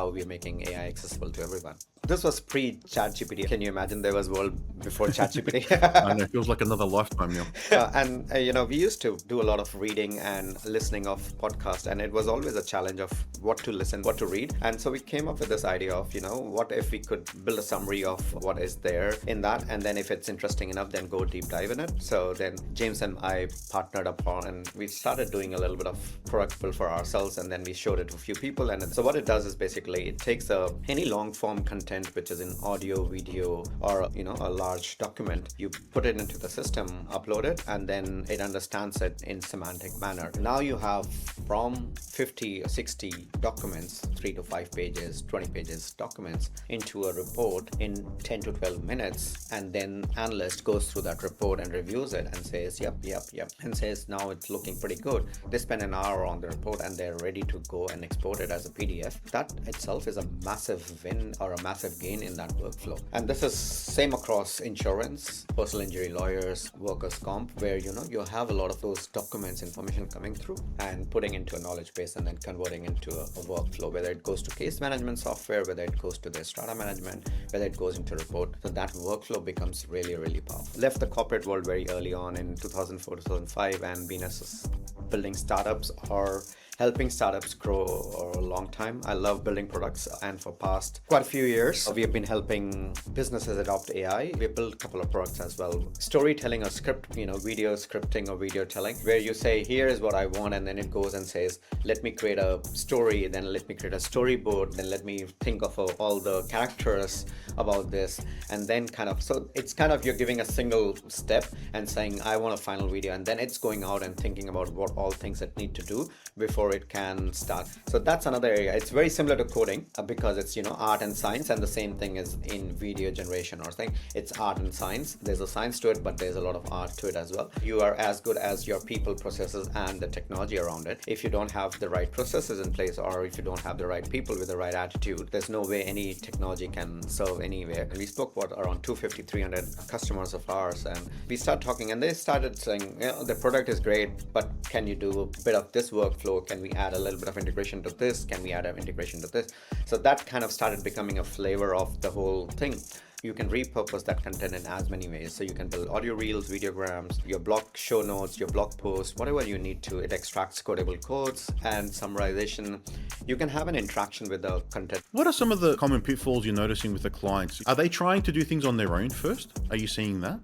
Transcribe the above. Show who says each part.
Speaker 1: how we're making AI accessible to everyone. This was pre-ChatGPT. Can you imagine there was a world before ChatGPT?
Speaker 2: I know, it feels like another lifetime now.
Speaker 1: We used to do a lot of reading and listening of podcasts, and it was always a challenge of what to listen, what to read. And so we came up with this idea of, what if we could build a summary of what is there in that, and then if it's interesting enough, then go deep dive in it. So then James and I partnered up on, and we started doing a little bit of product build for ourselves, and then we showed it to a few people. And so what it does is basically it takes any long form content which is in audio, video, or a large document. You put it into the system, upload it, and then it understands it in semantic manner. Now you have from 50 or 60 documents, 3 to 5 pages, 20 pages documents into a report in 10 to 12 minutes, and then analyst goes through that report and reviews it and says yep, and says now it's looking pretty good. They spend an hour on the report and they're ready to go and export it as a PDF. That itself is a massive win or a massive gain in that workflow. And this is same across insurance, personal injury lawyers, workers' comp, where you have a lot of those documents, information coming through and putting into a knowledge base and then converting into a workflow, whether it goes to case management software, whether it goes to their strata management, whether it goes into report. So that workflow becomes really, really powerful. Left the corporate world very early on in 2004, 2005, and been building startups or helping startups grow for a long time. I love building products, and for past quite a few years, we have been helping businesses adopt AI. We built a couple of products as well. Storytelling or script, video scripting or video telling, where you say, here is what I want, and then it goes and says, let me create a story, then let me create a storyboard, then let me think of all the characters about this, and then so it's you're giving a single step and saying, I want a final video, and then it's going out and thinking about what all things it need to do before it can start. So that's another area. It's very similar to coding because it's art and science, and the same thing is in video generation or thing. It's art and science. There's a science to it, but there's a lot of art to it as well. You are as good as your people, processes, and the technology around it. If you don't have the right processes in place, or if you don't have the right people with the right attitude, there's no way any technology can serve anywhere. And we spoke about around 250, 300 customers of ours, and we started talking, and they started saying, the product is great, but can you do a bit of this workflow? Can we add a little bit of integration to this? Can we add an integration to this? So that started becoming a flavor of the whole thing. You can repurpose that content in as many ways. So you can build audio reels, videograms, your blog show notes, your blog post, whatever you need to. It extracts codable codes and summarization. You can have an interaction with the content.
Speaker 2: What are some of the common pitfalls you're noticing with the clients? Are they trying to do things on their own first? Are you seeing that?